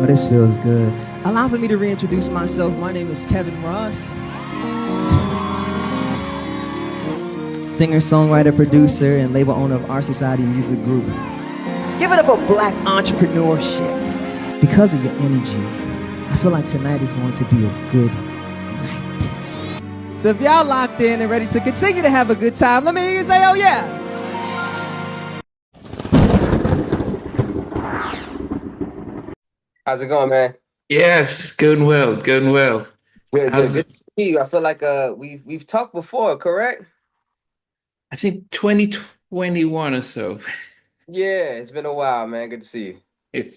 this feels good. Allow for me to reintroduce myself. My name is Kevin Ross, singer-songwriter, producer, and label owner of Our Society Music Group. Give it up for Black entrepreneurship. Because of your energy, I feel like tonight is going to be a good night. So if y'all locked in and ready to continue to have a good time, let me hear you say, oh yeah. How's it going, man? Yes, going well, going well. Good, good, How's good it? to see you. I feel like we've talked before, correct? I think 2021 or so. Yeah, it's been a while, man. Good to see you. It's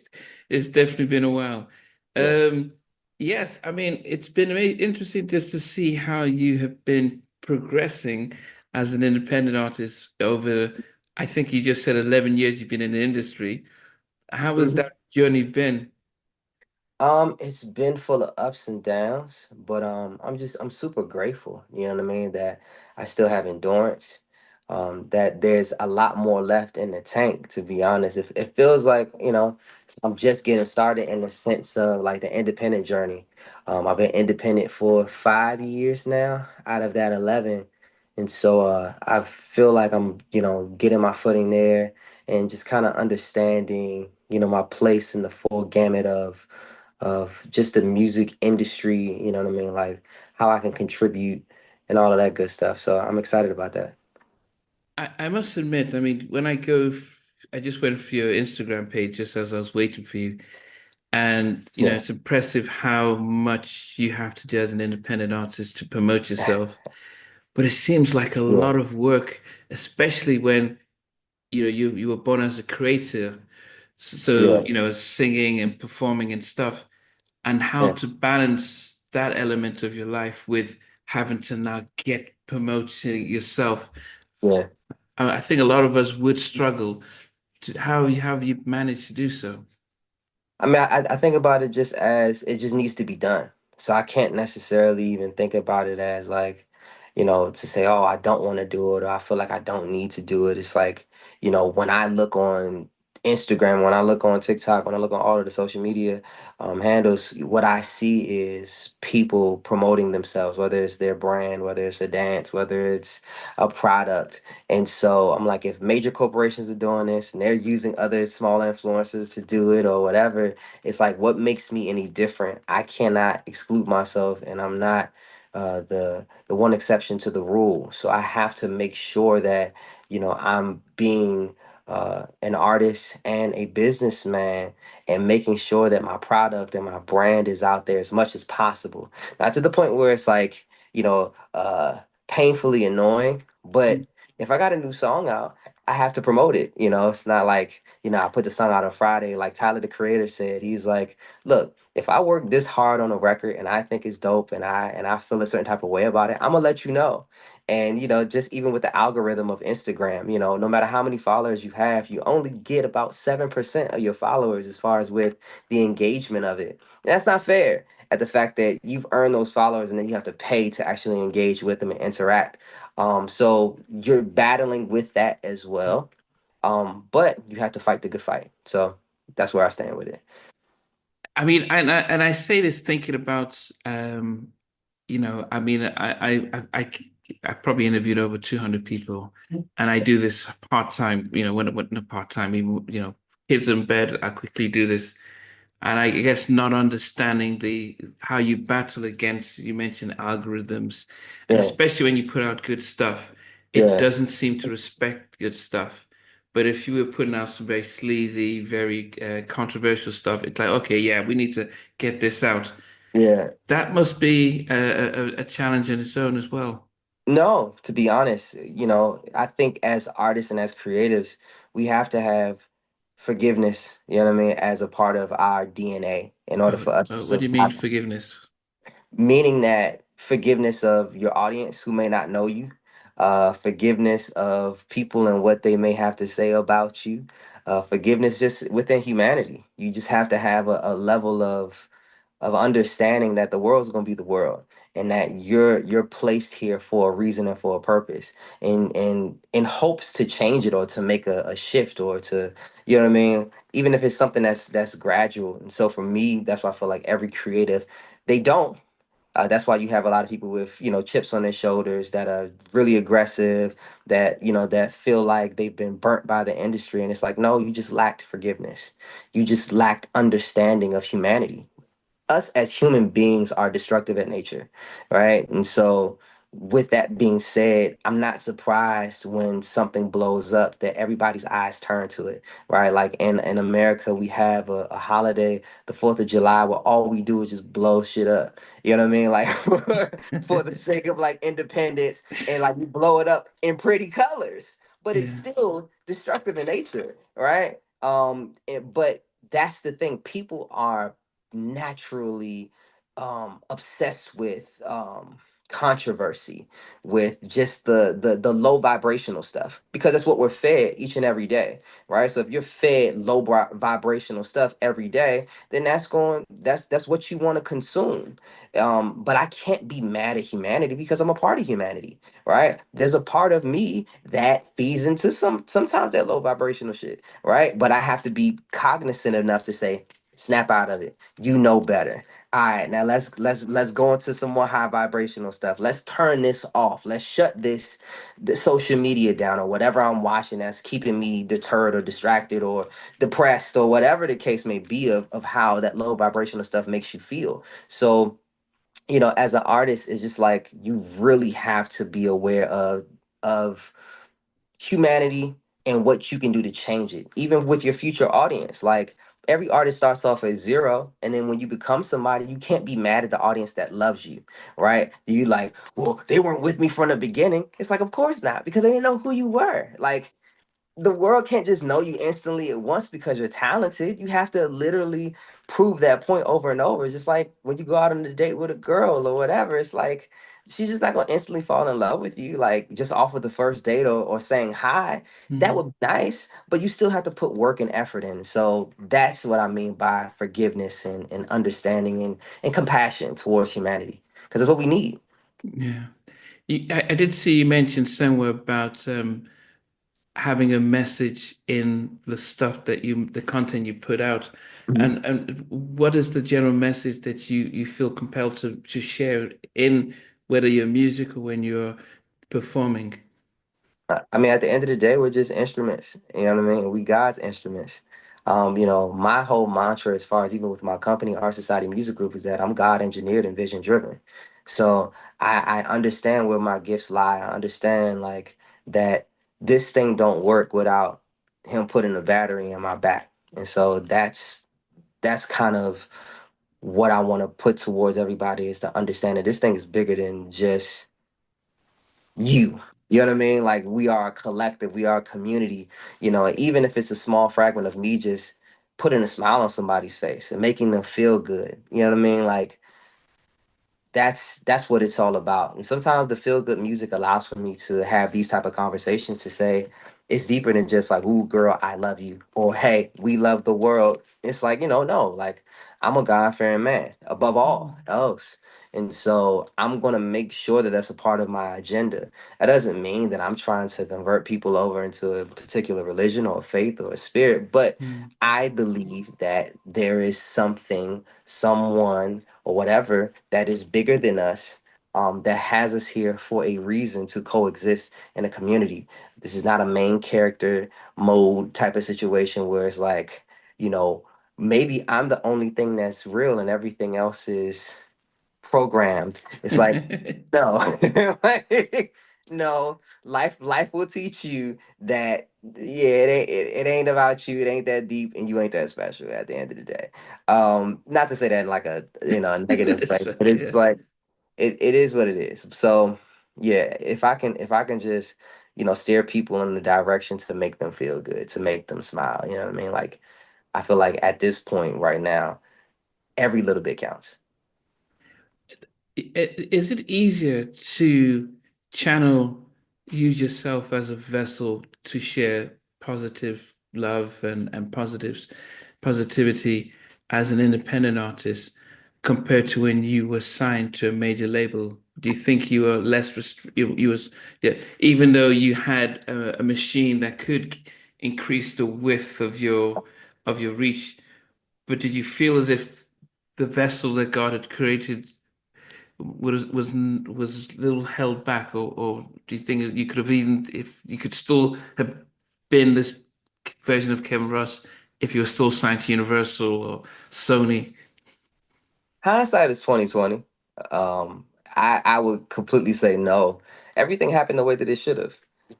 it's definitely been a while. Yes. Um, yes, I mean it's been interesting just to see how you have been progressing as an independent artist over, I think you just said 11 years you've been in the industry. How has Mhm. that journey been? It's been full of ups and downs, but I'm super grateful, you know what I mean, that I still have endurance. That there's a lot more left in the tank, to be honest. It feels like, I'm just getting started in the sense of like the independent journey. I've been independent for 5 years now out of that 11. And so I feel like I'm, getting my footing there and just kind of understanding, my place in the full gamut of just the music industry, you know what I mean? Like how I can contribute and all of that good stuff. So I'm excited about that. I must admit, I mean, I just went for your Instagram page just as I was waiting for you. And, Yeah. it's impressive how much you have to do as an independent artist to promote yourself. But it seems like a Yeah. lot of work, especially when, you were born as a creator. So, Yeah. singing and performing and stuff, and how Yeah. to balance that element of your life with having to now get promoting yourself. Yeah. I think a lot of us would struggle. How have you managed to do so? I mean, I think about it just as it just needs to be done. So I can't necessarily even think about it as like, to say, oh, I don't want to do it or I feel like I don't need to do it. It's like, when I look on Instagram, when I look on TikTok, when I look on all of the social media handles, what I see is people promoting themselves, whether it's their brand, whether it's a dance, whether it's a product. And so I'm like, if major corporations are doing this and they're using other small influencers to do it or whatever, it's like, what makes me any different? I cannot exclude myself, and I'm not the one exception to the rule. So I have to make sure that I'm being an artist and a businessman, and making sure that my product and my brand is out there as much as possible. Not to the point where it's like painfully annoying, but if I got a new song out, I have to promote it. It's not like, I put the song out on Friday. Like Tyler, the creator, said, he's like, look, if I work this hard on a record and I think it's dope and I feel a certain type of way about it, I'm gonna let you know. And just even with the algorithm of Instagram, no matter how many followers you have, you only get about 7% of your followers as far as with the engagement of it. And that's not fair at the fact that you've earned those followers and then you have to pay to actually engage with them and interact. So you're battling with that as well. But you have to fight the good fight. So that's where I stand with it. I mean, and I say this thinking about, I mean, I probably interviewed over 200 people, and I do this part time. When not part time, even kids in bed, I quickly do this, and I guess not understanding the how you battle against. You mentioned algorithms, and Yeah, especially when you put out good stuff, it yeah, doesn't seem to respect good stuff. But if you were putting out some very sleazy, very controversial stuff, it's like, okay, yeah, we need to get this out. yeah. That must be a challenge in its own as well. No, to be honest, I think as artists and as creatives, we have to have forgiveness, you know what I mean, as a part of our DNA in order for us to What do you mean survive. forgiveness? Meaning that forgiveness of your audience who may not know you, forgiveness of people and what they may have to say about you, forgiveness just within humanity. You just have to have a level of understanding that the world's going to be the world. and that you're placed here for a reason and for a purpose, and in hopes to change it or to make a shift or to, you know what I mean, even if it's something that's gradual. And so for me, that's why I feel like every creative, they don't. That's why you have a lot of people with, chips on their shoulders that are really aggressive, that, that feel like they've been burnt by the industry. And it's like, no, you just lacked forgiveness. You just lacked understanding of humanity. Us as human beings are destructive at nature, right? And so, with that being said, I'm not surprised when something blows up that everybody's eyes turn to it, right? Like in America, we have a holiday, the 4th of July, where all we do is just blow shit up. You know what I mean? Like for the sake of like independence, and like we blow it up in pretty colors, but it's Yeah. still destructive in nature, right? But that's the thing. People are naturally obsessed with controversy, with just the low vibrational stuff, because that's what we're fed each and every day, right? So if you're fed low vibrational stuff every day, then that's what you want to consume. But I can't be mad at humanity because I'm a part of humanity, right? There's a part of me that feeds into sometimes that low vibrational shit, right? But I have to be cognizant enough to say, snap out of it. You know better. All right, now let's go into some more high vibrational stuff. Let's turn this off. Let's shut the social media down, or whatever I'm watching that's keeping me deterred or distracted or depressed, or whatever the case may be of how that low vibrational stuff makes you feel. So, as an artist, it's just like you really have to be aware of humanity and what you can do to change it, even with your future audience. Like, every artist starts off at zero, and then when you become somebody, you can't be mad at the audience that loves you, right? You like, well, they weren't with me from the beginning. It's like, of course not, because they didn't know who you were. Like, the world can't just know you instantly at once because you're talented. You have to literally prove that point over and over. Just like when you go out on a date with a girl or whatever, it's like she's just not gonna instantly fall in love with you, like just off of the first date, or saying hi. That Mm. would be nice, but you still have to put work and effort in. So that's what I mean by forgiveness and understanding and compassion towards humanity. Because that's what we need. Yeah. I did see you mention somewhere about having a message in the stuff that the content you put out. And what is the general message that you feel compelled to share in, whether you're music or when you're performing? I mean, at the end of the day, we're just instruments. You know what I mean? We God's instruments. My whole mantra, as far as even with my company, Our Society Music Group, is that I'm God engineered and vision driven. So I understand where my gifts lie. I understand like that this thing don't work without him putting a battery in my back. And so that's kind of what I want to put towards everybody, is to understand that this thing is bigger than just you. You know what I mean? Like, we are a collective, we are a community, even if it's a small fragment of me just putting a smile on somebody's face and making them feel good. You know what I mean? Like, that's what it's all about. And sometimes the feel good music allows for me to have these type of conversations, to say it's deeper than just like, ooh, girl, I love you, or hey, we love the world. It's like, no, like, I'm a God-fearing man above all else. And so I'm going to make sure that that's a part of my agenda. That doesn't mean that I'm trying to convert people over into a particular religion or a faith or a spirit, but Mm. I believe that there is something, someone, or whatever that is bigger than us, that has us here for a reason to coexist in a community. This is not a main character mode type of situation where it's like, you know, maybe I'm the only thing that's real and everything else is programmed. It's like, no, like, no, life will teach you that, yeah, it ain't about you, it ain't that deep, and you ain't that special at the end of the day. Not to say that in like a, a negative That's way, right, but it's yeah. like it is what it is. So yeah, if I can just, steer people in the direction to make them feel good, to make them smile, you know what I mean? Like, I feel like at this point right now, every little bit counts. Is it easier to channel you yourself as a vessel to share positive love and positivity as an independent artist, compared to when you were signed to a major label? Do you think you were less you was yeah, even though you had a machine that could increase the width of your reach, but did you feel as if the vessel that God had created was a little held back, or do you think you could have even if you could still have been this version of Kevin Ross if you were still signed to Universal or Sony? Hindsight is 2020. I would completely say no. Everything happened the way that it should have,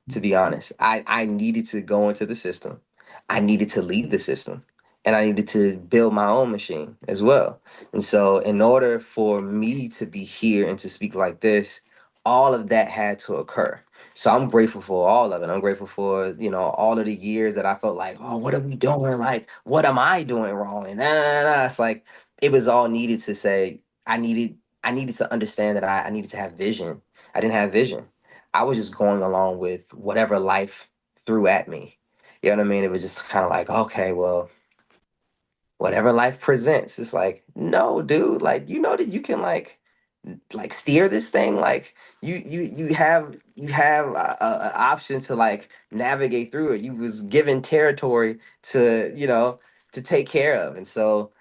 to be honest. I needed to go into the system. I needed to leave the system. And I needed to build my own machine as well. And so in order for me to be here and to speak like this, all of that had to occur. So I'm grateful for all of it. I'm grateful for, all of the years that I felt like, oh, what are we doing? Like, what am I doing wrong? And It's like it was all needed to say I needed to understand that I needed to have vision. I didn't have vision. I was just going along with whatever life threw at me. You know what I mean? It was just kind of like, okay, well, whatever life presents. It's like, no, dude, like you know that you can like steer this thing. Like you have a option to like navigate through it. You was given territory to take care of. And so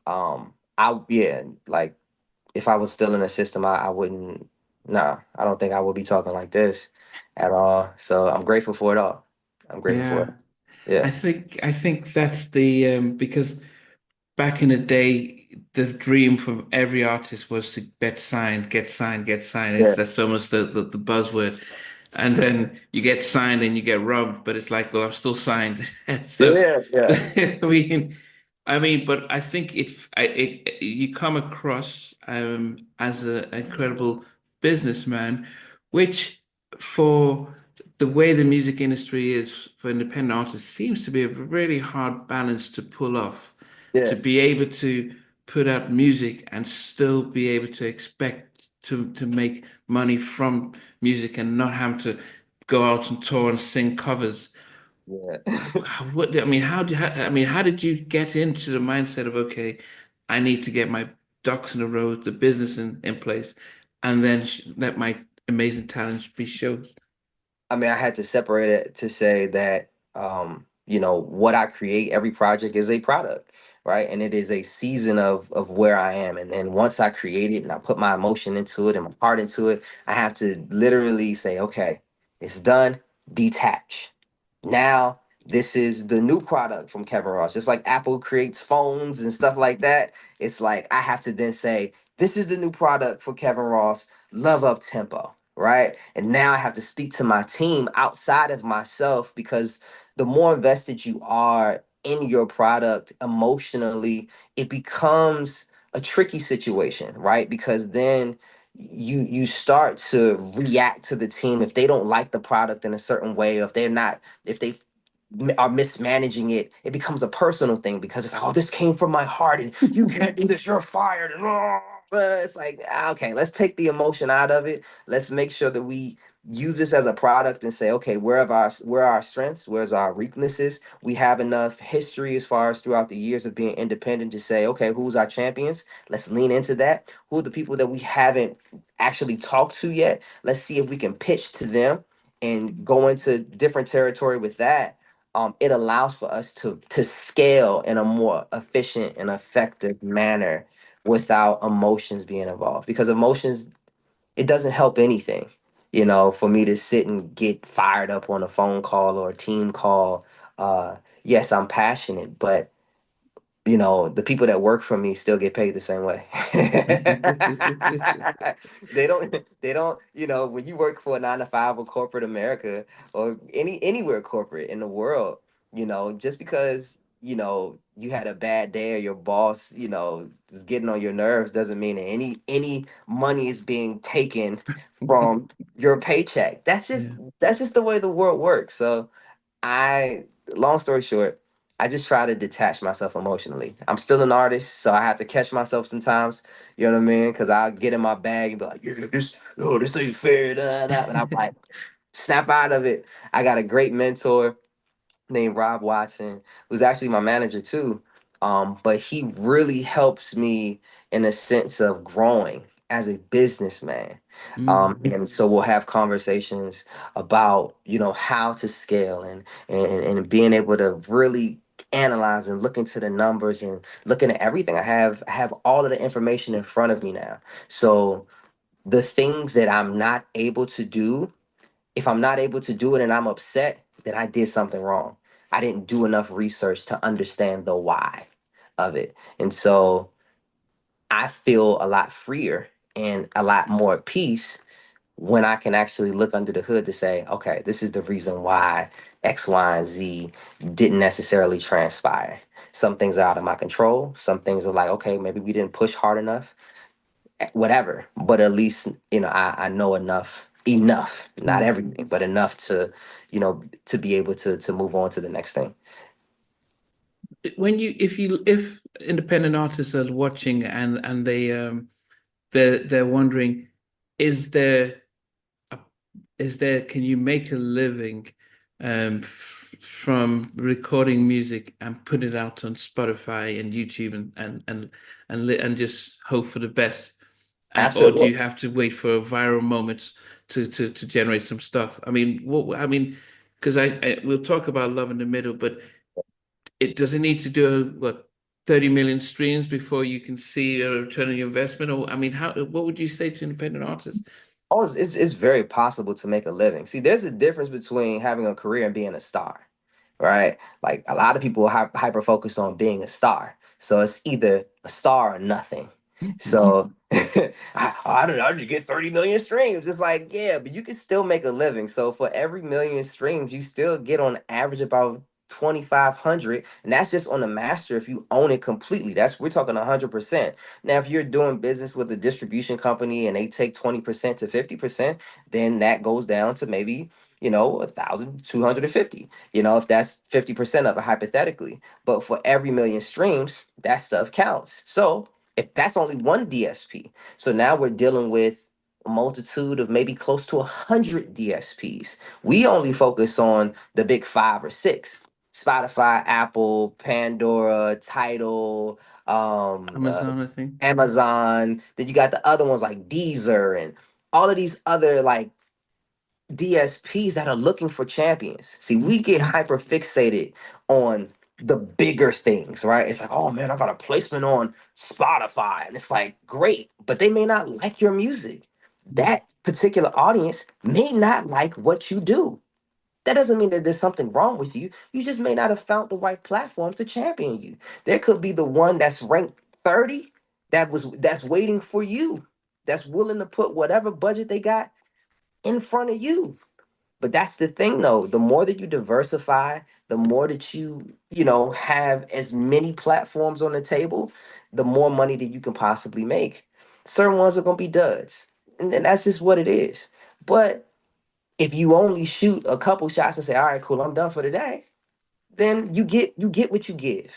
I yeah, like if I was still in the system, I wouldn't. Nah, I don't think I would be talking like this at all. So I'm grateful for it all. I'm grateful for it. Yeah, Yeah, I think that's the because back in the day, the dream for every artist was to get signed, get signed, get signed. yeah, That's almost the buzzword. And then you get signed and you get robbed, but it's like, well, I'm still signed. So, yeah, yeah, I but I think you come across as an incredible businessman, which for the way the music industry is for independent artists seems to be a really hard balance to pull off, to yeah, be able to put out music and still be able to expect to make money from music and not have to go out and tour and sing covers. yeah. What I mean, how did you get into the mindset of okay, I need to get my ducks in a row, the business in place, and then let my amazing talents be shown? I mean, I had to separate it to say that, what I create, every project is a product, right? And it is a season of where I am. And then once I create it and I put my emotion into it and my heart into it, I have to literally say, okay, it's done, detach. Now, this is the new product from Kevin Ross. Just like Apple creates phones and stuff like that, it's like I have to then say, this is the new product for Kevin Ross, love up tempo, right? And now I have to speak to my team outside of myself because the more invested you are in your product emotionally, it becomes a tricky situation, right? Because then you start to react to the team if they don't like the product in a certain way, or if they are mismanaging it, it becomes a personal thing because it's like, oh, this came from my heart and you can't do this, you're fired. It's like, okay, let's take the emotion out of it. Let's make sure that we use this as a product and say, okay, where are our strengths? Where's our weaknesses? We have enough history as far as throughout the years of being independent to say, okay, who's our champions? Let's lean into that. Who are the people that we haven't actually talked to yet? Let's see if we can pitch to them and go into different territory with that. It allows for us to scale in a more efficient and effective manner without emotions being involved, because emotions, it doesn't help anything, for me to sit and get fired up on a phone call or a team call. Yes, I'm passionate, but the people that work for me still get paid the same way. They don't, when you work for a 9 to 5 or corporate America or anywhere corporate in the world, just because, you had a bad day or your boss, is getting on your nerves doesn't mean that any money is being taken from your paycheck. Yeah. That's just the way the world works. So I, long story short, I just try to detach myself emotionally. I'm still an artist, so I have to catch myself sometimes. You know what I mean? Because I'll get in my bag and be like, "Yeah, this ain't fair." Da, da, da. And I'm like, snap out of it. I got a great mentor named Rob Watson, who's actually my manager too. But he really helps me in a sense of growing as a businessman. Mm. And so we'll have conversations about, how to scale and being able to really analyze and look into the numbers and looking at everything. I have all of the information in front of me now. So the things that I'm not able to do, if I'm not able to do it and I'm upset, then I did something wrong. I didn't do enough research to understand the why of it. And so I feel a lot freer and a lot more at peace when I can actually look under the hood to say, okay, this is the reason why X, Y, and Z didn't necessarily transpire. Some things are out of my control. Some things are like, okay, maybe we didn't push hard enough, whatever. But at least, I know enough, not Mm. everything, but enough to be able to move on to the next thing. When if independent artists are watching and they're wondering, is there a, can you make a living from recording music and put it out on Spotify and YouTube and just hope for the best? Or do Absolutely. you have to wait for a viral moment to generate some stuff? I mean, because we'll talk about love in the middle, but it does it need to do what 30 million streams before you can see a return on your investment? Or I mean, how what would you say to independent artists? Oh, it's very possible to make a living. See, there's a difference between having a career and being a star, right? Like a lot of people are hyper focused on being a star. So it's either a star or nothing. So I don't know, I just get 30 million streams. It's like, yeah, but you can still make a living. So for every million streams, you still get on average about 2,500. And that's just on the master if you own it completely. We're talking 100%. Now, if you're doing business with a distribution company and they take 20% to 50%, then that goes down to maybe, 1,250, if that's 50% of it hypothetically. But for every million streams, that stuff counts. So if that's only one DSP, so now we're dealing with a multitude of maybe close to 100 DSPs. We only focus on the big five or six. Spotify, Apple, Pandora, Tidal, Amazon, I think. Amazon. Then you got the other ones like Deezer and all of these other like DSPs that are looking for champions. See, we get hyper fixated on the bigger things, right? It's like, oh man, I got a placement on Spotify. And it's like, great, but they may not like your music. That particular audience may not like what you do. That doesn't mean that there's something wrong with you. You just may not have found the right platform to champion you. There could be the one that's ranked 30 that's waiting for you, that's willing to put whatever budget they got in front of you. But that's the thing though. The more that you diversify, the more that you have as many platforms on the table, the more money that you can possibly make. Certain ones are gonna be duds. And then that's just what it is. But if you only shoot a couple shots and say, all right, cool, I'm done for today, then you get what you give.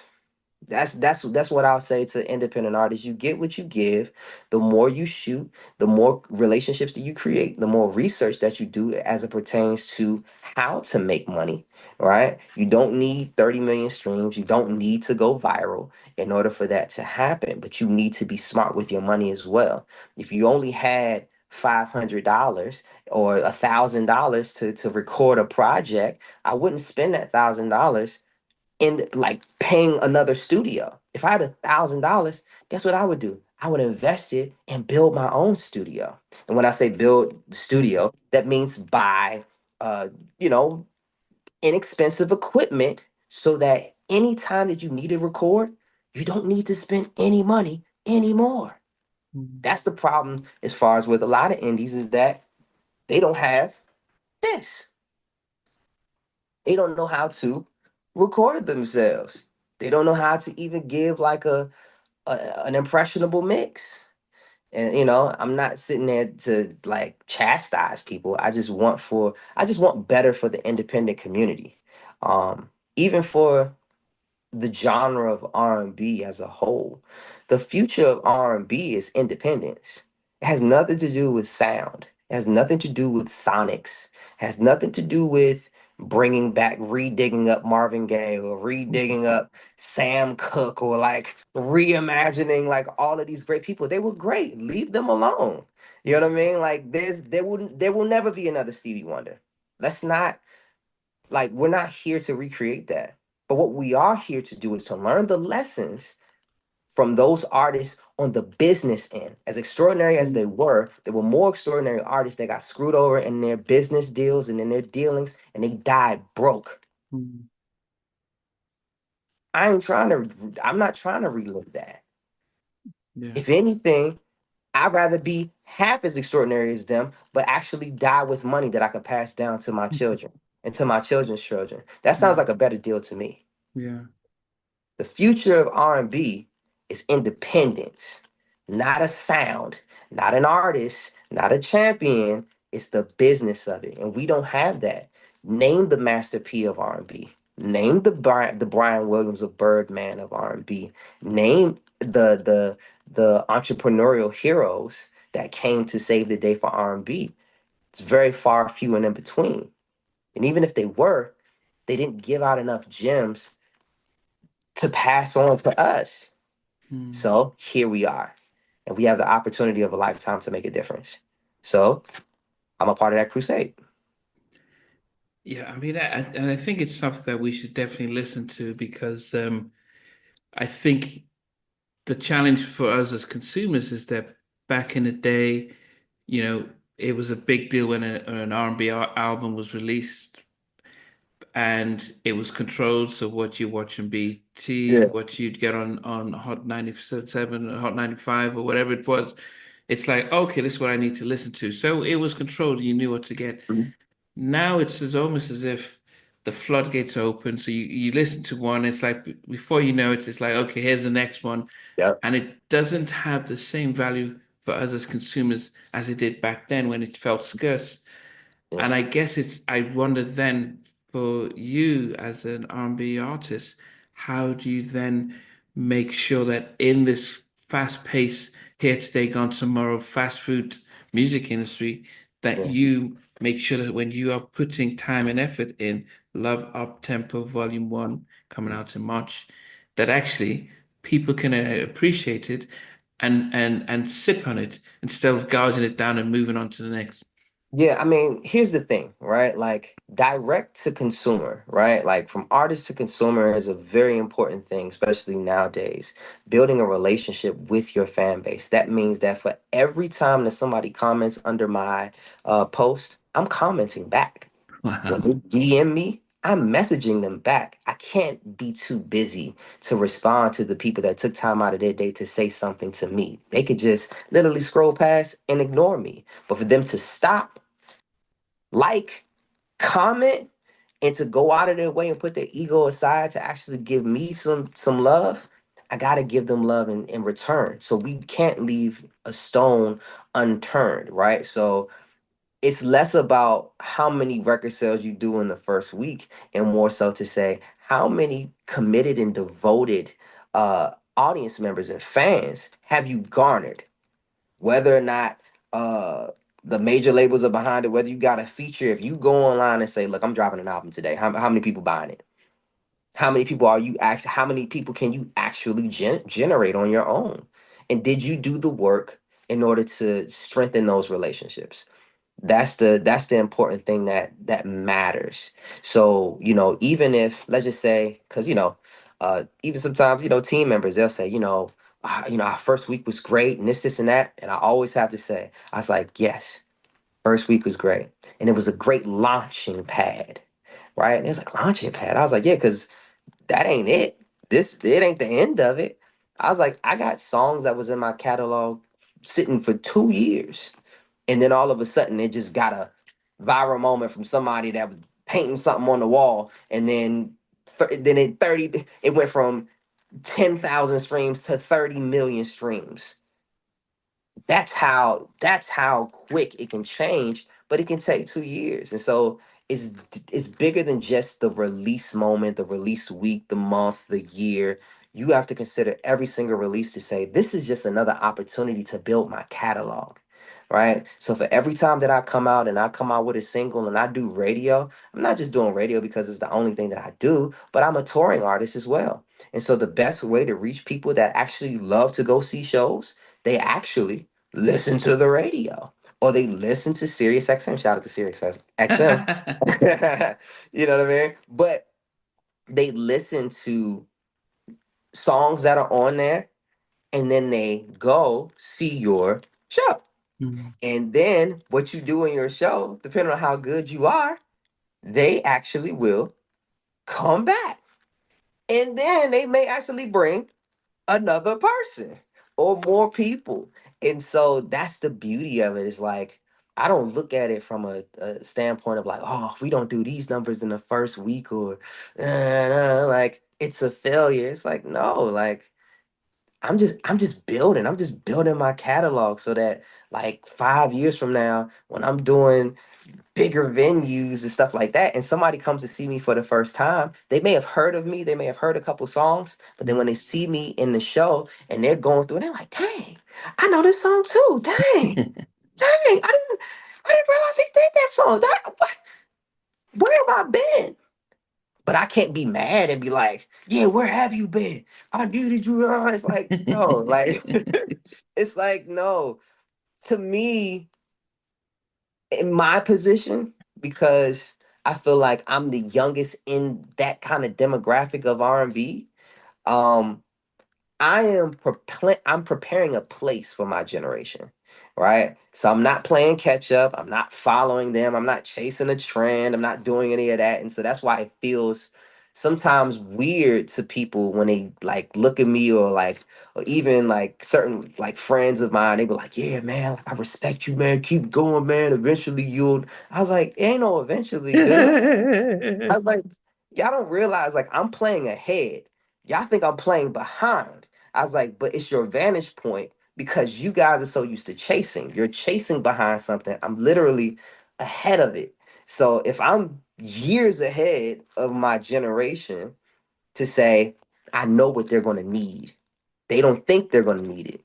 That's what I'll say to independent artists. You get what you give. The more you shoot, the more relationships that you create, the more research that you do as it pertains to how to make money, right? You don't need 30 million streams. You don't need to go viral in order for that to happen, but you need to be smart with your money as well. If you only had $500 or $1,000 to record a project, I wouldn't spend that $1,000 in like paying another studio. If I had $1,000, guess what I would do? I would invest it and build my own studio. And when I say build the studio, that means buy, uh, you know, inexpensive equipment so that anytime that you need to record, you don't need to spend any money anymore. That's the problem as far as with a lot of indies is that they don't have this. They don't know how to record themselves. They don't know how to even give like an impressionable mix. And I'm not sitting there to like chastise people. I just want better for the independent community. Even for the genre of R&B as a whole. The future of R&B is independence. It has nothing to do with sound. It has nothing to do with sonics. It has nothing to do with bringing back, redigging up Marvin Gaye or redigging up Sam Cooke or like reimagining like all of these great people. They were great. Leave them alone. You know what I mean? Like there will never be another Stevie Wonder. Let's not like we're not here to recreate that. But what we are here to do is to learn the lessons from those artists on the business end. As extraordinary as Mm, they were more extraordinary artists that got screwed over in their business deals and in their dealings, and they died broke. mm, I'm not trying to relive that. yeah. If anything, I'd rather be half as extraordinary as them, but actually die with money that I can pass down to my children and to my children's children. That sounds Mm, like a better deal to me. yeah. The future of R&B is independence, not a sound, not an artist, not a champion. It's the business of it, and we don't have that. Name the Master P of R&B. Name the Brian Williams of Birdman of R&B. Name the entrepreneurial heroes that came to save the day for R&B. It's very far few and in between. And even if they were, they didn't give out enough gems to pass on to us. Mm. So here we are, and we have the opportunity of a lifetime to make a difference. So I'm a part of that crusade. Yeah, I mean, and I think it's stuff that we should definitely listen to because I think the challenge for us as consumers is that back in the day, you know, it was a big deal when an R&B album was released and it was controlled. So what you watch on BT, Yeah. what you'd get on Hot 97 or Hot 95 or whatever it was, it's like, okay, this is what I need to listen to. So it was controlled. You knew what to get. Mhm. Now it's almost as if the floodgates open. So you listen to one, it's like before you know it, it's like, okay, here's the next one. Yep. And it doesn't have the same value for us as consumers as it did back then when it felt scarce. Yeah. And I guess I wonder then for you as an R&B artist, how do you then make sure that in this fast-paced, here today, gone tomorrow, fast food music industry, that Yeah. you make sure that when you are putting time and effort in Love Up Tempo Volume 1 coming Mhm. out in March, that actually people can appreciate it and sip on it instead of gouging it down and moving on to the next. Yeah, I mean, here's the thing, right? Like direct to consumer, right? Like from artist to consumer is a very important thing, especially nowadays. Building a relationship with your fan base. That means that for every time that somebody comments under my post, I'm commenting back. When Wow. they DM me, I'm messaging them back. I can't be too busy to respond to the people that took time out of their day to say something to me. They could just literally scroll past and ignore me. But for them to stop, like, comment, and to go out of their way and put their ego aside to actually give me some love, I gotta give them love in return. So we can't leave a stone unturned, right? So it's less about how many record sales you do in the first week and more so to say how many committed and devoted audience members and fans have you garnered, whether or not uh the major labels are behind it, whether you got a feature. If you go online and say, look, I'm dropping an album today, how many people buying it? How many people are you actually, how many people can you actually generate on your own? And did you do the work in order to strengthen those relationships? That's the important thing that matters. So, even if, let's just say, because even sometimes, team members, they'll say, our first week was great and this and that. And I always have to say, I was like, yes, first week was great. And it was a great launching pad. Right. And it was like launching pad. I was like, yeah, because that ain't it. It ain't the end of it. I was like, I got songs that was in my catalog sitting for 2 years, and then all of a sudden it just got a viral moment from somebody that was painting something on the wall, and then it went from 10,000 streams to 30 million streams. That's how quick it can change, but it can take 2 years. And so it's bigger than just the release moment, the release week, the month, the year. You have to consider every single release to say, this is just another opportunity to build my catalog. right? So for every time that I come out and I come out with a single and I do radio, I'm not just doing radio because it's the only thing that I do, but I'm a touring artist as well. And so the best way to reach people that actually love to go see shows, they actually listen to the radio or they listen to Sirius XM. Shout out to Sirius XM. You know what I mean? But they listen to songs that are on there and then they go see your show. Mm. And then what you do in your show, depending on how good you are, they actually will come back. And then they may actually bring another person or more people. And so that's the beauty of it. Is like, I don't look at it from a standpoint of like, oh, if we don't do these numbers in the first week or like it's a failure. It's like, no, like I'm just building. I'm just building my catalog so that like 5 years from now, when I'm doing bigger venues and stuff like that, and somebody comes to see me for the first time, they may have heard of me, they may have heard a couple songs, but then when they see me in the show and they're going through it, they're like, dang, I know this song too. Dang, dang, I didn't realize he did that song. Where have I been? But I can't be mad and be like, yeah, where have you been? I needed you. It's like, no, like, it's like, no. To me, in my position, because I feel like I'm the youngest in that kind of demographic of R&B, um, I'm preparing a place for my generation, right? So I'm not playing catch up. I'm not following them. I'm not chasing a trend. I'm not doing any of that. And so that's why it feels sometimes weird to people when they like look at me or even like certain like friends of mine, they be like, yeah, man, like, I respect you, man. Keep going, man. Eventually you'll. I was like, ain't no eventually, dude. I was like, y'all don't realize like I'm playing ahead. Y'all think I'm playing behind. I was like, but it's your vantage point because you guys are so used to chasing. You're chasing behind something. I'm literally ahead of it. So if I'm years ahead of my generation to say, I know what they're going to need. They don't think they're going to need it,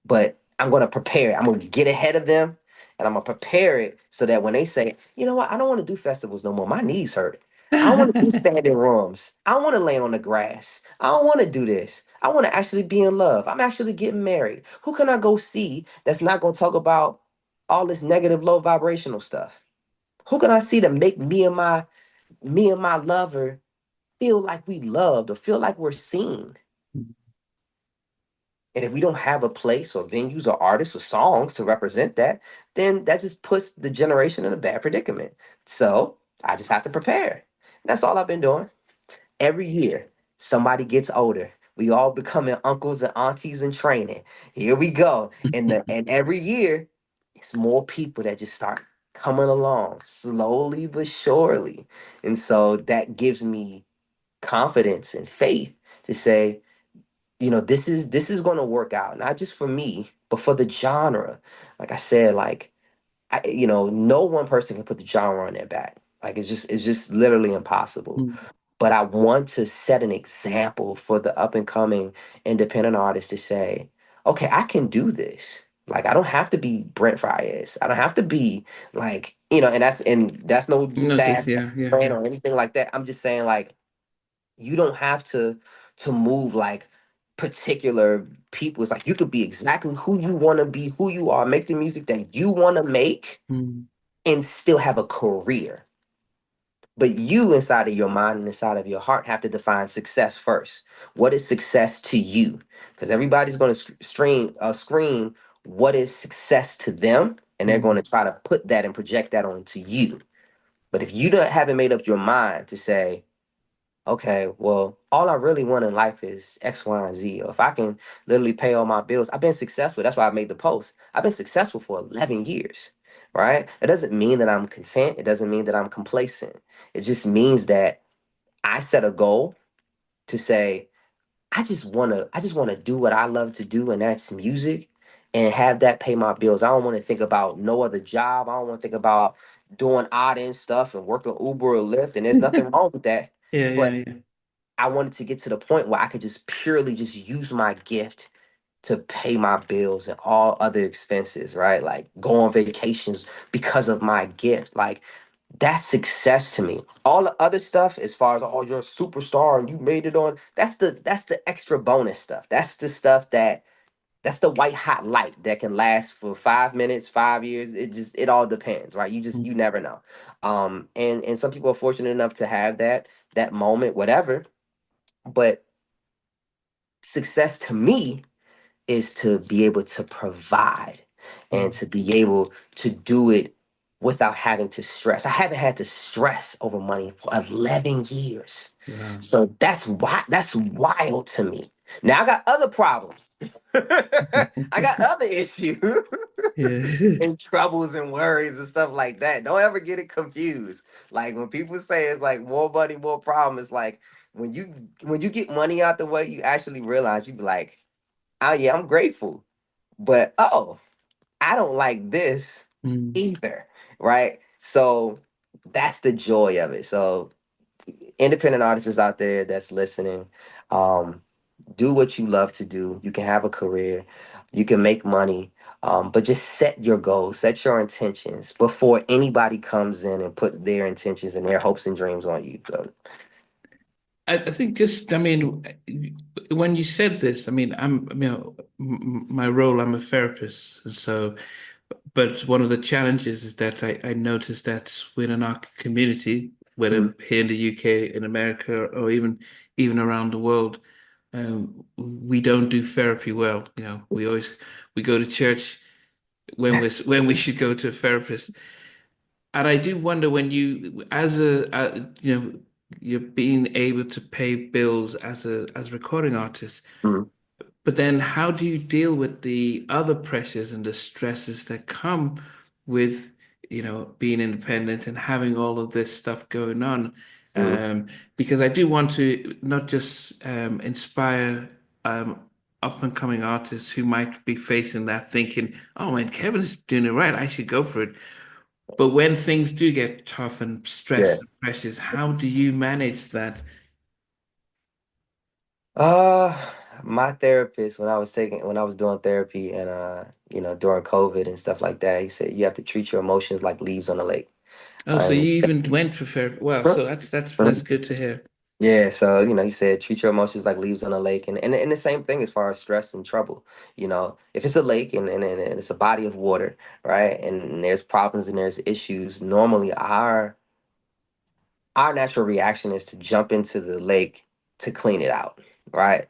but I'm going to prepare it. I'm going to get ahead of them and I'm going to prepare it so that when they say, you know what, I don't want to do festivals no more. My knees hurt. I don't want to do standing rooms. I don't want to lay on the grass. I don't want to do this. I want to actually be in love. I'm actually getting married. Who can I go see that's not going to talk about all this negative, low vibrational stuff? Who can I see to make me and my lover feel like we loved or feel like we're seen? And if we don't have a place or venues or artists or songs to represent that, then that just puts the generation in a bad predicament. So I just have to prepare. That's all I've been doing. Every year, somebody gets older. We all becoming uncles and aunties in training. Here we go. And every year, it's more people that just start coming along slowly but surely. And so that gives me confidence and faith to say, this is going to work out, not just for me but for the genre. Like I said, like no one person can put the genre on their back. Like it's just literally impossible. But I want to set an example for the up and coming independent artists to say, okay, I can do this. Like I don't have to be Brent Fayez. I don't have to be like, and that's no Notice, staff yeah, yeah, brand yeah. or anything like that. I'm just saying like you don't have to move like particular people. It's like you could be exactly who you want to be, who you are, make the music that you want to make Mm. and still have a career. But you inside of your mind and inside of your heart have to define success first. What is success to you? Because everybody's going to scream what is success to them, and they're going Mm. to try to put that and project that onto you. But if you don't haven't made up your mind to say, okay, well, all I really want in life is X, Y, and Z. Or if I can literally pay all my bills, I've been successful. That's why I made the post. I've been successful for 11 years, right? It doesn't mean that I'm content. It doesn't mean that I'm complacent. It just means that I set a goal to say, I just wanna do what I love to do, and that's music, and have that pay my bills. I don't want to think about no other job. I don't want to think about doing odd end stuff and working Uber or Lyft. And there's nothing wrong with that. Yeah, yeah, But yeah. I wanted to get to the point where I could just purely just use my gift to pay my bills and all other expenses, right? Like go on vacations because of my gift. Like that's success to me. All the other stuff, as far as oh, you're a superstar and you made it on, that's the extra bonus stuff. That's the stuff that's the white hot light that can last for 5 minutes, 5 years. It all depends, right? You never know. And some people are fortunate enough to have that moment, whatever. But success to me is to be able to provide and Mm. to be able to do it without having to stress. I haven't had to stress over money for 11 years. Wow. So that's wild to me. Now I got other problems. I got other issues Yeah. and troubles and worries and stuff like that. Don't ever get it confused. Like when people say it's like more money, more problem, it's like when you get money out the way, you actually realize you be like, oh yeah, I'm grateful. But oh, I don't like this Mm. either. Right? So that's the joy of it. So independent artists out there that's listening, um, do what you love to do. You can have a career, you can make money, but just set your goals, set your intentions before anybody comes in and put their intentions and their hopes and dreams on you. So, I think just, I mean, when you said this, I mean, my role, I'm a therapist. And so, but one of the challenges is that I noticed that within our community, whether mm, here in the UK, in America, or even around the world, we don't do therapy well. We go to church when we should go to a therapist. And I do wonder when you, you're being able to pay bills as a recording artist, mm, but then how do you deal with the other pressures and the stresses that come with, being independent and having all of this stuff going on? mm, Because I do want to not just inspire up and coming artists who might be facing that, thinking, "Oh man, Kevin is doing it right. I should go for it." But when things do get tough and yeah. stress and pressures, how do you manage that? Uh, my therapist when I was doing therapy and during COVID and stuff like that, he said you have to treat your emotions like leaves on a lake. Oh, so And you even went for therapy. Wow, so that's good to hear. yeah, so he said treat your emotions like leaves on a lake, and the same thing as far as stress and trouble. If it's a lake and it's a body of water, right, and there's problems and there's issues, normally our natural reaction is to jump into the lake to clean it out, right?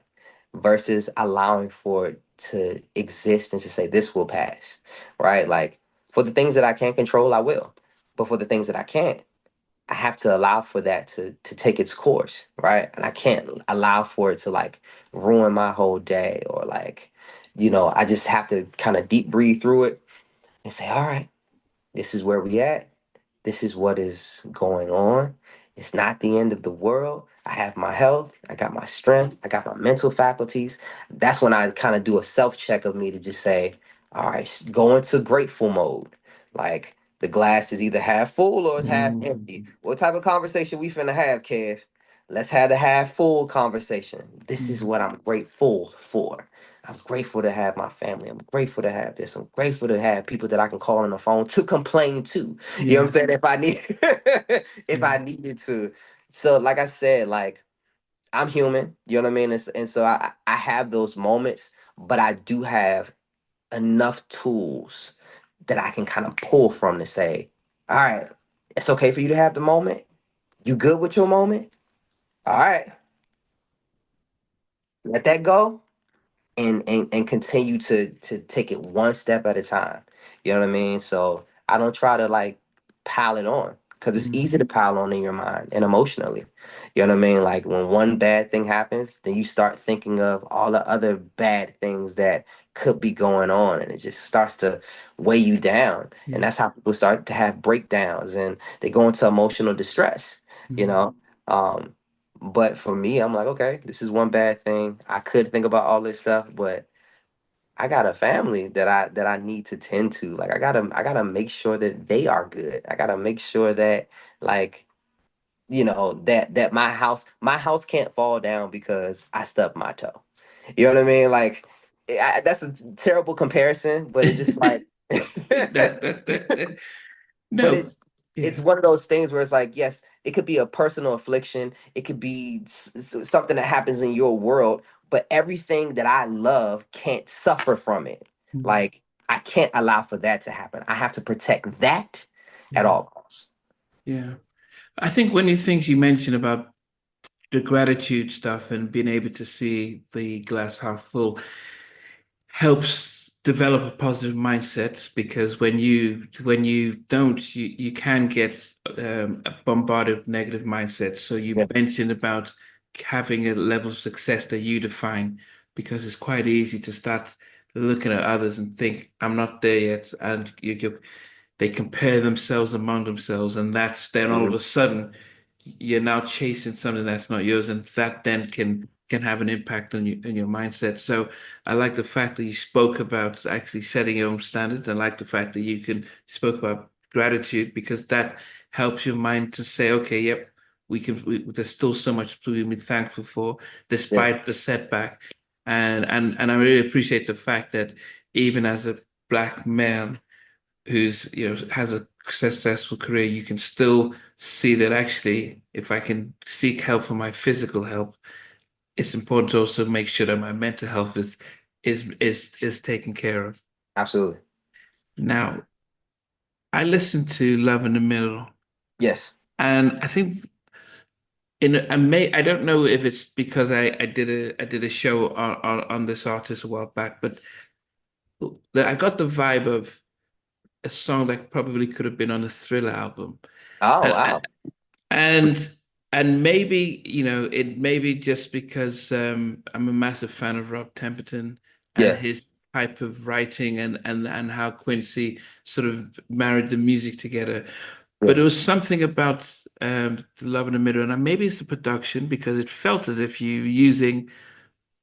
Versus allowing for it to exist and to say this will pass, right? Like for the things that I can't control, I will, but for the things that I can't. I have to allow for that to take its course, right? And I can't allow for it to like ruin my whole day or like, I just have to kind of deep breathe through it and say, all right, this is where we at. This is what is going on. It's not the end of the world. I have my health. I got my strength. I got my mental faculties. That's when I kind of do a self check of me to just say, all right, go into grateful mode. Like the glass is either half full or it's half Mm, empty. What type of conversation we finna have, Kev? Let's have the half full conversation. This is mm, what I'm grateful for. I'm grateful to have my family. I'm grateful to have this. I'm grateful to have people that I can call on the phone to complain to. You know what I'm yeah, saying? If I need if yeah, I needed to. So like I said, like I'm human, you know what I mean? And so I have those moments, but I do have enough tools that I can kind of pull from to say, all right, it's okay for you to have the moment. You good with your moment? All right, let that go and continue to take it one step at a time. You know what I mean? So I don't try to like pile it on because it's mm, easy to pile on in your mind and emotionally. You know what I mean? Like when one bad thing happens, then you start thinking of all the other bad things that could be going on and it just starts to weigh you down. And yeah. that's how people start to have breakdowns and they go into emotional distress, you Mm, know? Um, but for me, I'm like, okay, this is one bad thing. I could think about all this stuff, but I got a family that I need to tend to. Like I gotta make sure that they are good. I gotta make sure that like that my house can't fall down because I stubbed my toe. You know what I mean? Like that's a terrible comparison, but it's just like, but No, it's yeah, one of those things where it's like, yes, it could be a personal affliction, it could be something that happens in your world, but everything that I love can't suffer from it. mm, Like, I can't allow for that to happen. I have to protect that at yeah, all costs. yeah. I think one of the things you mentioned about the gratitude stuff and being able to see the glass half full helps develop a positive mindset because when you don't you can get bombarded with negative mindsets. So you Yeah. mentioned about having a level of success that you define because it's quite easy to start looking at others and think I'm not there yet, and they compare themselves among themselves, and that's then all of Mhm. a sudden you're now chasing something that's not yours, and that then can have an impact on your mindset. So I like the fact that you spoke about actually setting your own standards. I like the fact that you spoke about gratitude because that helps your mind to say, okay, yep, there's still so much to be thankful for Yeah. despite the setback. And I really appreciate the fact that even as a black man who's has a successful career, you can still see that actually, if I can seek help for my physical health, it's important to also make sure that my mental health is taken care of. Absolutely. Now, I listened to Love in the Middle, Yes. and I think I don't know if it's because I did a show on this artist a while back, but I got the vibe of a song that probably could have been on a Thriller album. Oh, And wow. And and maybe, it may be just because I'm a massive fan of Rob Temperton and Yeah. his type of writing and how Quincy sort of married the music together. Yeah. But it was something about the Love in the Middle, and maybe it's the production because it felt as if you were using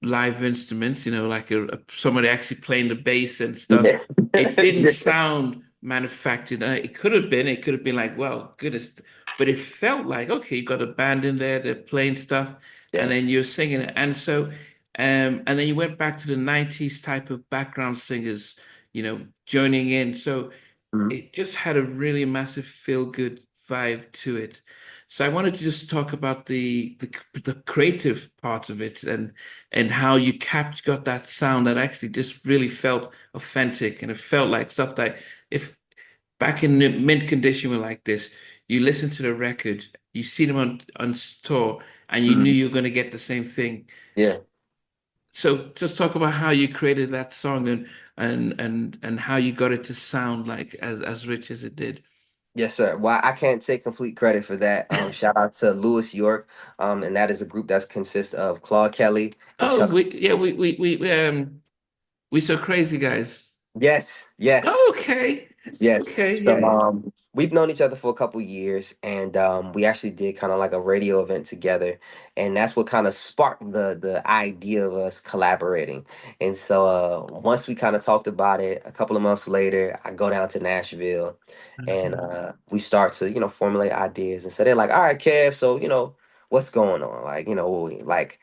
live instruments, like somebody actually playing the bass and stuff. Yeah. It didn't Yeah. sound manufactured. It could have been like, well, goodness, but it felt like, okay, you got a band in there, they're playing stuff, and Yeah. then you're singing it. And so, and then you went back to the 90s type of background singers, joining in. So Mhm. it just had a really massive feel-good vibe to it. So I wanted to just talk about the creative part of it and how you got that sound that actually just really felt authentic, and it felt like stuff that if back in the mint condition were like this, you listen to the record, you see them on tour, and you knew Mhm. you were going to get the same thing. Yeah. So just talk about how you created that song and how you got it to sound like as rich as it did. Yes, sir. Well, I can't take complete credit for that. Shout out to Lewis York, and that is a group that consists of Claude Kelly and Oh, Chuck. we so crazy guys. Yes, yes. Oh, okay, Yes. okay, So yeah, we've known each other for a couple years, and we actually did kind of like a radio event together, and that's what kind of sparked the idea of us collaborating. And so once we kind of talked about it, a couple of months later, I go down to Nashville, and we start to formulate ideas. And so they're like, "All right, Kev, so what's going on? Like like."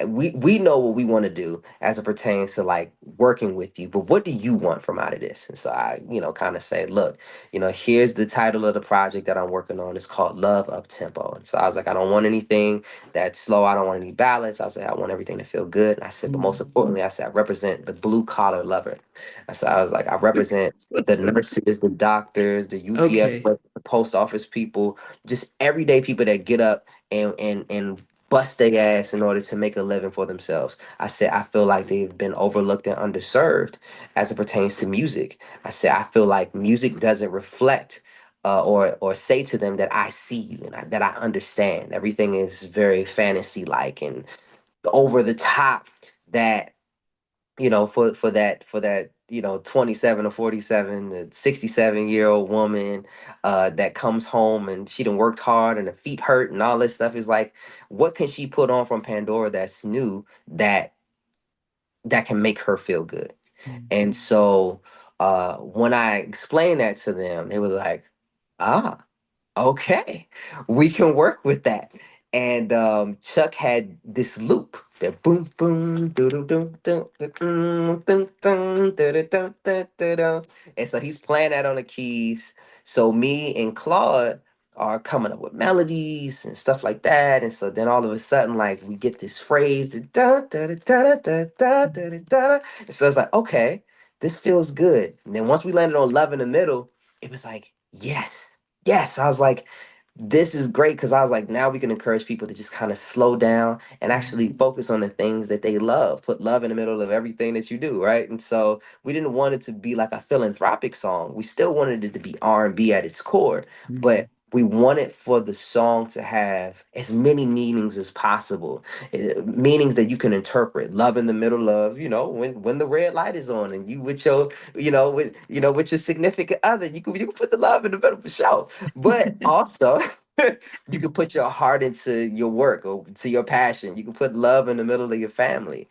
We know what we want to do as it pertains to like working with you, but what do you want from out of this? And so I kind of say, look, here's the title of the project that I'm working on. It's called Love Up Tempo. And so I was like, I don't want anything that's slow. I don't want any ballads. I said, I want everything to feel good. And I said, but most importantly, I said, I represent the blue collar lover. I was like, I represent the nurses, the doctors, the UPS, okay. workers, the post office people, just everyday people that get up and bust their ass in order to make a living for themselves. I said, I feel like they've been overlooked and underserved as it pertains to music. I said, I feel like music doesn't reflect or say to them that I see you and that I understand. Everything is very fantasy like and over the top. That for that 27 or 47 to 67-year-old woman that comes home and she done worked hard and her feet hurt and all this stuff is like, what can she put on from Pandora that's new that can make her feel good? And so when I explained that to them, they were like, ah, okay, we can work with that. And Chuck had this loop The boom boom doo doo doo doo doo doo doo doo doo doo doo. And so he's playing that on the keys. So me and Claude are coming up with melodies and stuff like that. And so then all of a sudden, like we get this phrase, the da da da da da da da da da. And so it's like, okay, this feels good. And then once we landed on Love in the Middle, it was like, yes, yes. I was like, this is great because I was like, now we can encourage people to just kind of slow down and actually focus on the things that they love. Put love in the middle of everything that you do, right? And so we didn't want it to be like a philanthropic song. We still wanted it to be R&B at its core, but we wanted for the song to have as many meanings as possible, meanings that you can interpret. Love in the middle of, when the red light is on and you with your, with your significant other, you can put the love in the middle for sure. But also, you can put your heart into your work or to your passion. You can put love in the middle of your family.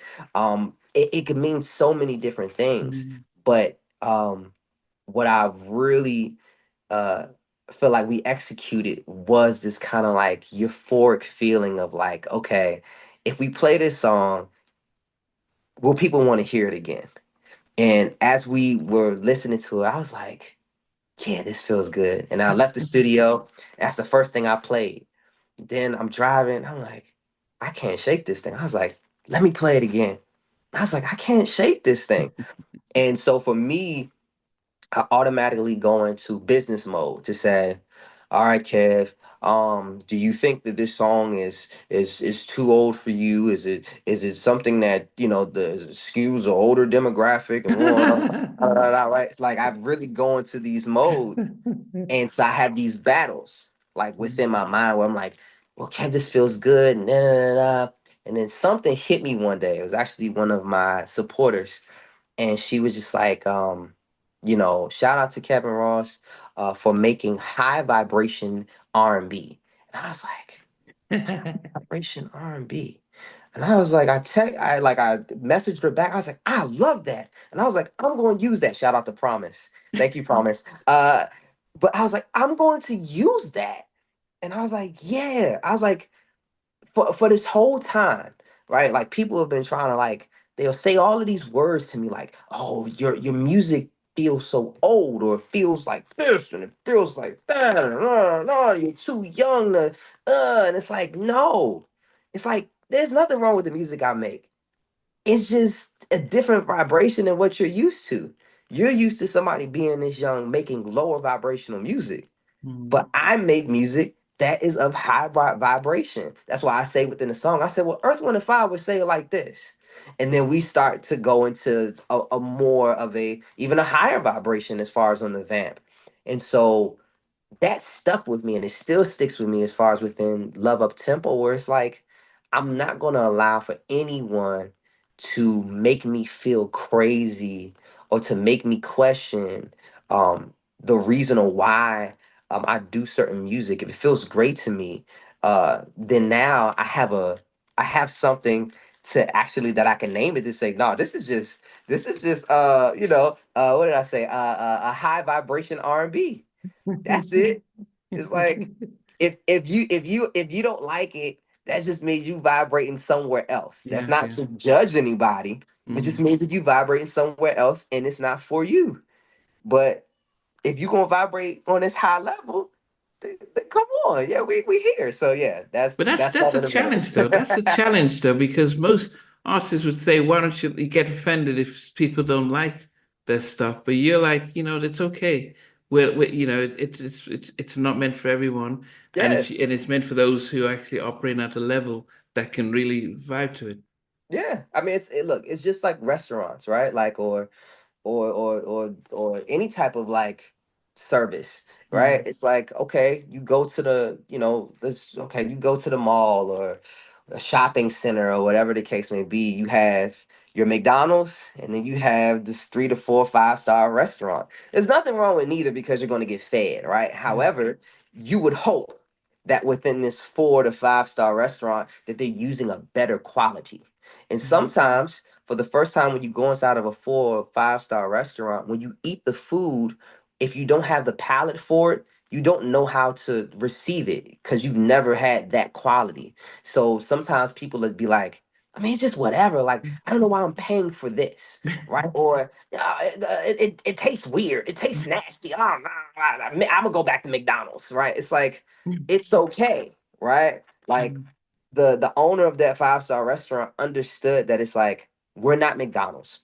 It can mean so many different things. But what I've really uh feel like we executed was this kind of like euphoric feeling of like, okay, if we play this song, will people want to hear it again? And as we were listening to it, I was like, yeah, this feels good. And I left the studio. That's the first thing I played. Then I'm driving. I'm like, I can't shake this thing. I was like, let me play it again. I was like, I can't shake this thing. And so for me, I automatically go into business mode to say, all right, Kev, do you think that this song is too old for you? Is it something that, the skews an older demographic and right? It's like I've really go into these modes. And so I have these battles like within my mind where I'm like, well, Kev, this feels good. And, and then something hit me one day. It was actually one of my supporters, and she was just like, shout out to Kevin Ross for making high vibration R&B. And I was like, vibration R&B. And I was like, I messaged her back. I was like, I love that. And I was like, I'm going to use that. Shout out to Promise. Thank you, Promise. But I was like, I'm going to use that. And I was like, yeah. I was like, for this whole time, right? Like people have been trying to like they'll say all of these words to me like, "Oh, your music feels so old, or it feels like this, and it feels like that, and no, you're too young to." And it's like, no, it's like there's nothing wrong with the music I make. It's just a different vibration than what you're used to. You're used to somebody being this young making lower vibrational music. But I make music that is of high vibration. That's why I say within the song, I said, well, Earth, Wind, and Fire would say it like this. And then we start to go into a more of even a higher vibration as far as on the vamp. And so that stuck with me and it still sticks with me as far as within Love Up Tempo, where it's like, I'm not going to allow for anyone to make me feel crazy or to make me question the reason or why I do certain music. If it feels great to me, then now I have something to actually that I can name it to say, no, this is just what did I say? A high vibration R&B. That's it. It's like if you don't like it, that just means you vibrating somewhere else. That's Yeah, not yeah. to judge anybody. It just means that you vibrating somewhere else and it's not for you. But if you gonna vibrate on this high level, come on, yeah, we here. So yeah, that's But that's that's that's love a in the middle. challenge though. That's a challenge though, because most artists would say, "Why don't you get offended if people don't like their stuff?" But you're like, it's okay. It's not meant for everyone, and Yeah, it's meant for those who actually operate at a level that can really vibe to it. yeah. I mean, look, it's just like restaurants, right? Like or any type of like service, right? Mm. It's like, okay, you go to you go to the mall or a shopping center or whatever the case may be. You have your McDonald's and then you have this 3 to 4 5-star restaurant. There's nothing wrong with neither because you're going to get fed, right? Yeah. However, you would hope that within this 4 to 5-star restaurant that they're using a better quality. And Mhm. sometimes for the first time when you go inside of a 4 or 5-star restaurant, when you eat the food, if you don't have the palate for it, you don't know how to receive it because you've never had that quality. So sometimes people would be like, I mean, it's just whatever. Like, I don't know why I'm paying for this, right? Or it tastes weird. It tastes nasty. Oh, I'm gonna go back to McDonald's, right? It's like it's okay, right? Like the owner of that 5-star restaurant understood that it's like we're not McDonald's,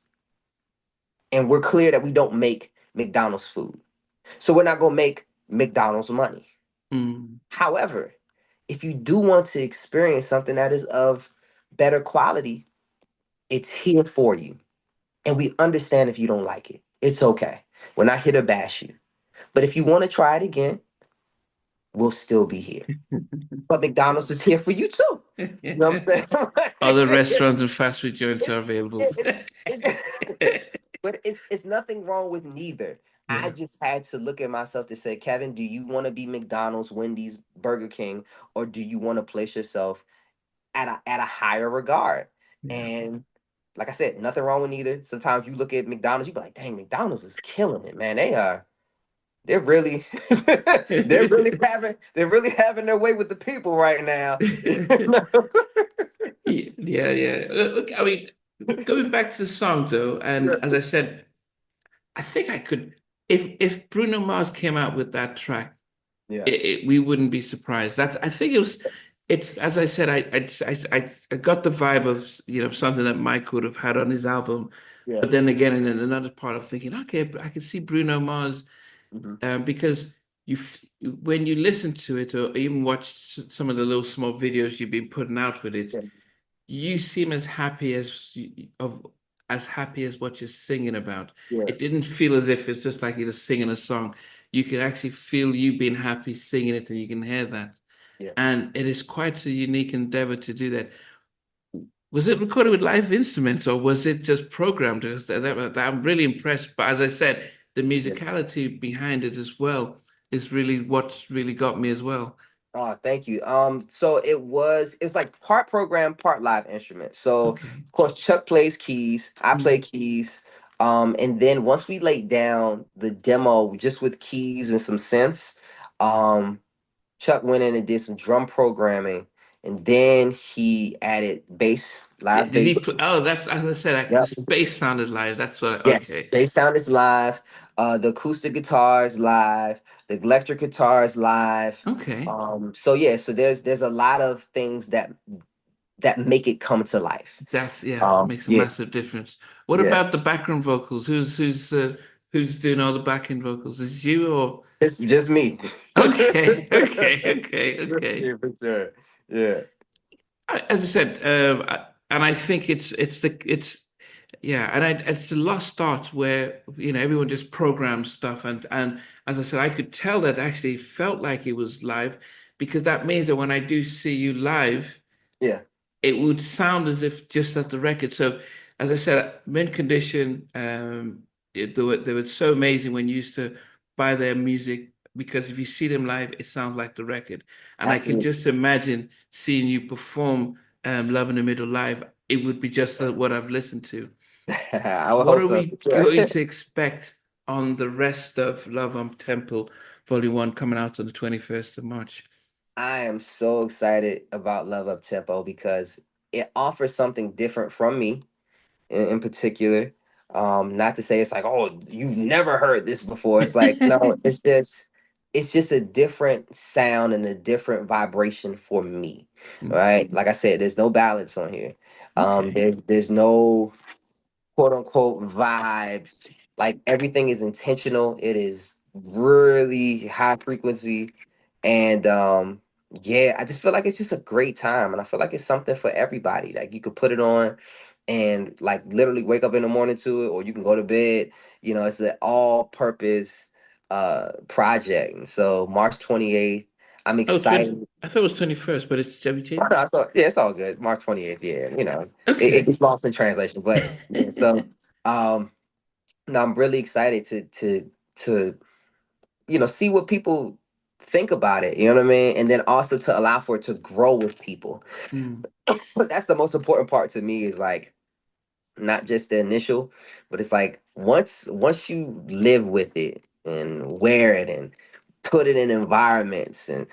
and we're clear that we don't make McDonald's food, so we're not gonna make McDonald's money. Mm. However, if you do want to experience something that is of better quality, it's here for you. And we understand if you don't like it. It's okay. We're not here to bash you. But if you want to try it again, we'll still be here. But McDonald's is here for you too. You know what I'm Other saying? restaurants and fast food joints are it's, available. it's but it's nothing wrong with neither. I Yeah. just had to look at myself to say, Kevin, do you want to be McDonald's, Wendy's, Burger King, or do you want to place yourself at a higher regard? Yeah. And like I said, nothing wrong with neither. Sometimes you look at McDonald's, you be like, dang, McDonald's is killing it, man. They're really they're really having their way with the people right now. Yeah, yeah. Look, I mean, going back to the song though, and as I said, I think I could, if Bruno Mars came out with that track, Yeah, we wouldn't be surprised. That's I think it's as I said, I got the vibe of something that Mike would have had on his album, yeah. but then again, in another part of thinking, okay, I can see Bruno Mars, Hmm. because when you listen to it or even watch some of the little small videos you've been putting out with it, Yeah, you seem as happy as happy as what you're singing about. yeah, It didn't feel as if it's just like you're just singing a song. You can actually feel you being happy singing it, and you can hear that. yeah. And it is quite a unique endeavor to do that. Was it recorded with live instruments or was it just programmed? I'm really impressed. But as I said, the Yeah. musicality behind it as well is really what really got me as well. Oh, thank you. So it's like part program, part live instrument. So Okay. of course Chuck plays keys, I play Mm. keys. And then once we laid down the demo just with keys and some synths, um, Chuck went in and did some drum programming, and then he added bass, live Did he bass. put, oh, that's as I said, the Yep. space sounded live. That's what, Yes, okay. bass sound is live. The acoustic guitar is live. The electric guitar is live. Okay. So yeah, so there's a lot of things that make it come to life. That's, yeah, makes a Yeah, massive difference. What yeah. about the background vocals? Who's doing all the backing vocals? Is it you or? It's just me. Okay, okay, okay, Just okay. me for sure. Yeah. As I said, and I think it's yeah, and it's the lost start where everyone just programs stuff, and as I said, I could tell that actually felt like it was live, because that means that when I do see you live, Yeah. it would sound as if just at the record. So, as I said, Mint Condition, they were so amazing when you used to buy their music, because if you see them live, it sounds like the record. And I can Absolutely. just imagine seeing you perform Love in the Middle live. It would be just what I've listened to. I would What hope are so. we For going sure. to expect on the rest of Love on Temple Volume 1 coming out on the 21st of March? I am so excited about Love Up Tempo because it offers something different from me in particular. Not to say it's like, oh, you've never heard this before. It's like, no, it's just a different sound and a different vibration for me. Mm. Right? Like I said, there's no ballads on here. Okay. There's no quote unquote vibes. Like everything is intentional. It is really high frequency. And yeah, I just feel like it's just a great time. And I feel like it's something for everybody. Like you could put it on and like literally wake up in the morning to it, or you can go to bed. It's an all purpose project. And so March 28th, I'm Oh, 20, excited. I thought it was 21st, but it's have you Oh, changed? no, yeah, it's all good. March 28th, yeah, it Okay. gets lost in translation. But yeah, so um no, I'm really excited to see what people think about it. You know what I mean? And then also to allow for it to grow with people. Mm, That's the most important part to me is like not just the initial, but it's like once you live with it and wear it and put it in environments, and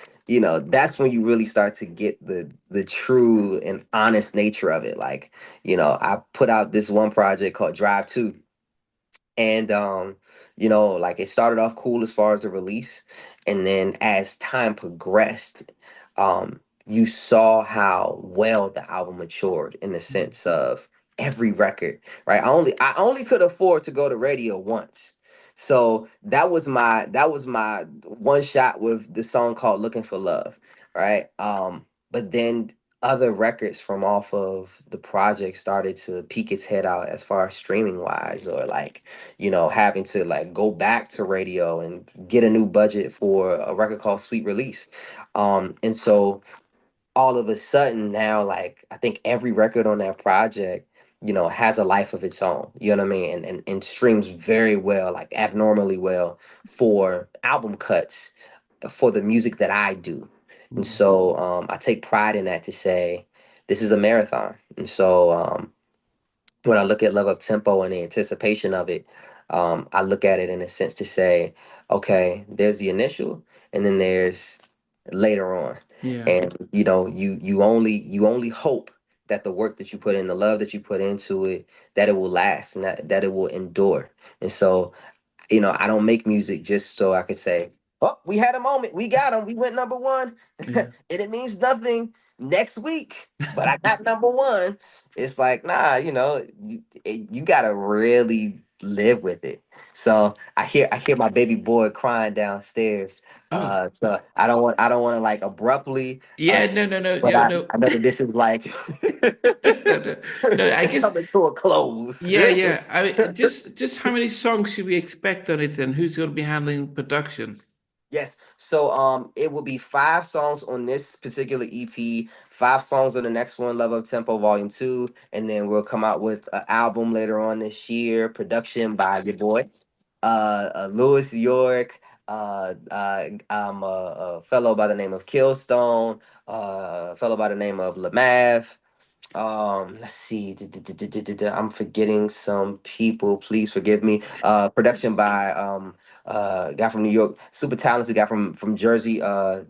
that's when you really start to get the true and honest nature of it. Like, I put out this one project called Drive 2, and like, it started off cool as far as the release, and then as time progressed, you saw how well the album matured, in the sense of every record, right? I only could afford to go to radio once, so that was my one shot with the song called Looking for Love, right? But then other records from off of the project started to peek its head out, as far as streaming wise, or like, having to like go back to radio and get a new budget for a record called Sweet Release. And so all of a sudden now, like, I think every record on that project, has a life of its own. You know what I mean? And streams very well, like abnormally well, for album cuts, for the music that I do. And so I take pride in that, to say this is a marathon. And so when I look at Love Up Tempo and the anticipation of it, I look at it in a sense to say, okay, there's the initial, and then there's later on. Yeah. And you only hope that the work that you put in, the love that you put into it, that it will last, and that it will endure. And so, I don't make music just so I could say, "Oh, we had a moment, we got him, we went number one," Yeah. and it means nothing next week, but I got number one. It's like, nah, you gotta really live with it. So I hear my baby boy crying downstairs. Oh, So I don't want to like abruptly. yeah. No, no, no, But no, I, no, I know that this is like no, no, no. I it's guess. coming to a close. Yeah, yeah. I mean, just how many songs should we expect on it, and who's going to be handling production? Yes. So it will be 5 songs on this particular EP, 5 songs on the next one, Love Up Tempo Volume 2, and then we'll come out with an album later on this year, production by your boy, Lewis York, a fellow by the name of Killstone, a fellow by the name of Lamav. Let's see. I'm forgetting some people. Please forgive me. Production by guy from New York, super talented guy from Jersey,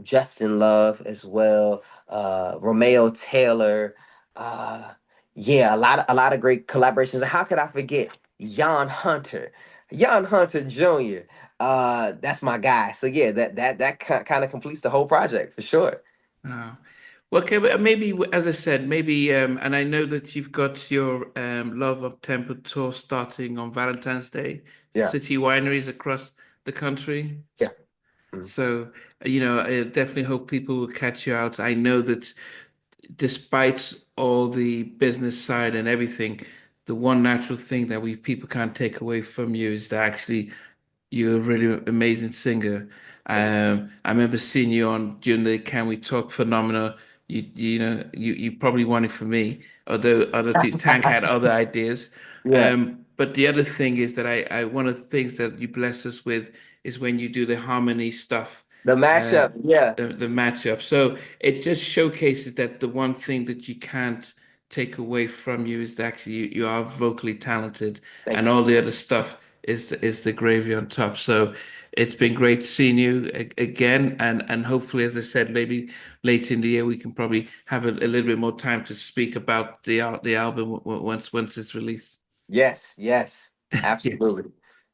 Justin Love as well. Romeo Taylor. Uh, yeah, a lot of great collaborations. How could I forget Jan Hunter? Jan Hunter Jr. That's my guy. So yeah, that kind of completes the whole project for sure. Oh. Well, okay, but maybe, as I said, maybe, and I know that you've got your Love of Temple tour starting on Valentine's Day, Yeah, city wineries across the country. yeah. Mhm. So, I definitely hope people will catch you out. I know that despite all the business side and everything, the one natural thing that we people can't take away from you is that actually you're a really amazing singer. I remember seeing you on during the Can We Talk phenomena. You probably won it for me, although other people, Tank had other ideas. Yeah. But the other thing is that I one of the things that you bless us with is when you do the harmony stuff, The uh, mashup, yeah. the matchup. So it just showcases that the one thing that you can't take away from you is that actually you are vocally talented, Thank and you. all the other stuff is the gravy on top. So it's been great seeing you again, and hopefully, as I said, maybe late in the year we can probably have a little bit more time to speak about the album once it's released. Yes, yes, Yeah. absolutely.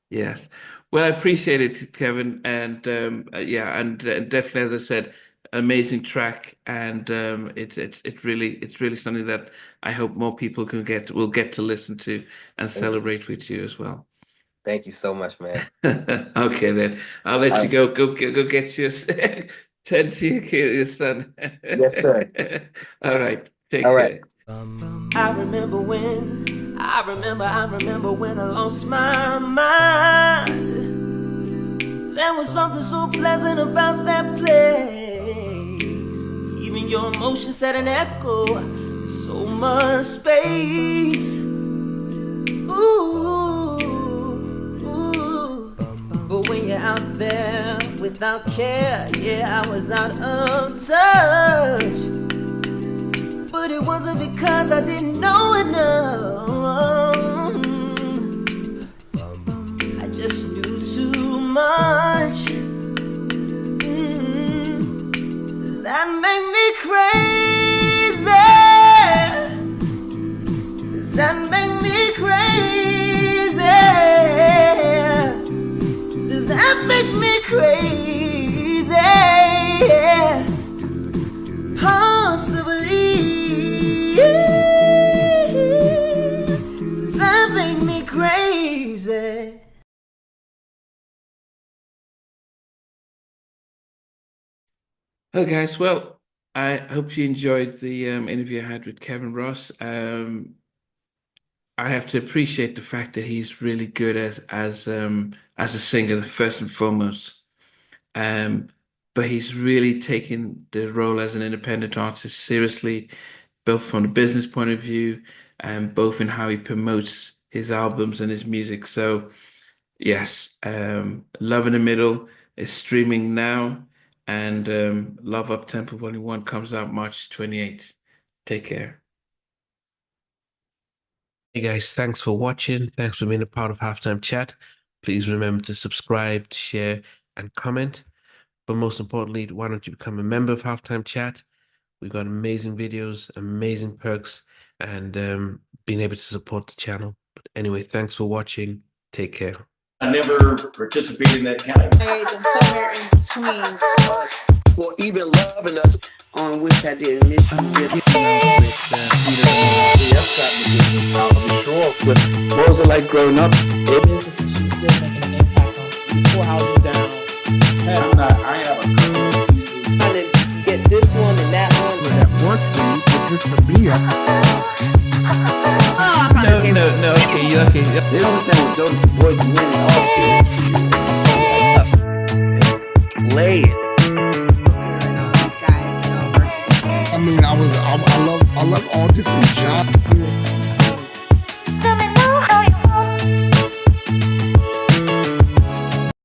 Yes. Well, I appreciate it, Kevin, and yeah, and definitely, as I said, amazing track, and it's really something that I hope more people will get to listen to and Thank you. celebrate with you as well. Thank you so much, man. Okay, then I'll let All you right. go. Go get your tend to your son. Yes, sir. All right. Take All right. care. I remember when I lost my mind. There was something so pleasant about that place. Even your emotions had an echo, so much space. Ooh, ooh. But when you're out there without care, yeah, I was out of touch. But it wasn't because I didn't know enough. I just knew too much. me crazy. Okay, guys. Well, I hope you enjoyed the interview I had with Kevin Ross. I have to appreciate the fact that he's really good as a singer, first and foremost. Um, but he's really taken the role as an independent artist seriously, both from the business point of view and both in how he promotes his albums and his music. So yes, Love in the Middle is streaming now, and Love Up Tempo Volume 1 comes out March 28th. Take care. Hey guys, thanks for watching. Thanks for being a part of Halftime Chat. Please remember to subscribe, share, and comment. But most importantly, why don't you become a member of Halftime Chat? We've got amazing videos, amazing perks, and being able to support the channel. But anyway, thanks for watching. Take care. I never participated in that category. And somewhere in between. For even loving us, on which I didn't miss you with. What was it like growing up? She's still making an impact on 4 houses down. I have a couple pieces. Trying to get this one and that one. That works for me, but just for me, No, okay, you're okay. They don't understand what Jonas Boys are winning all spirits. Play it. I mean, I love all different genres.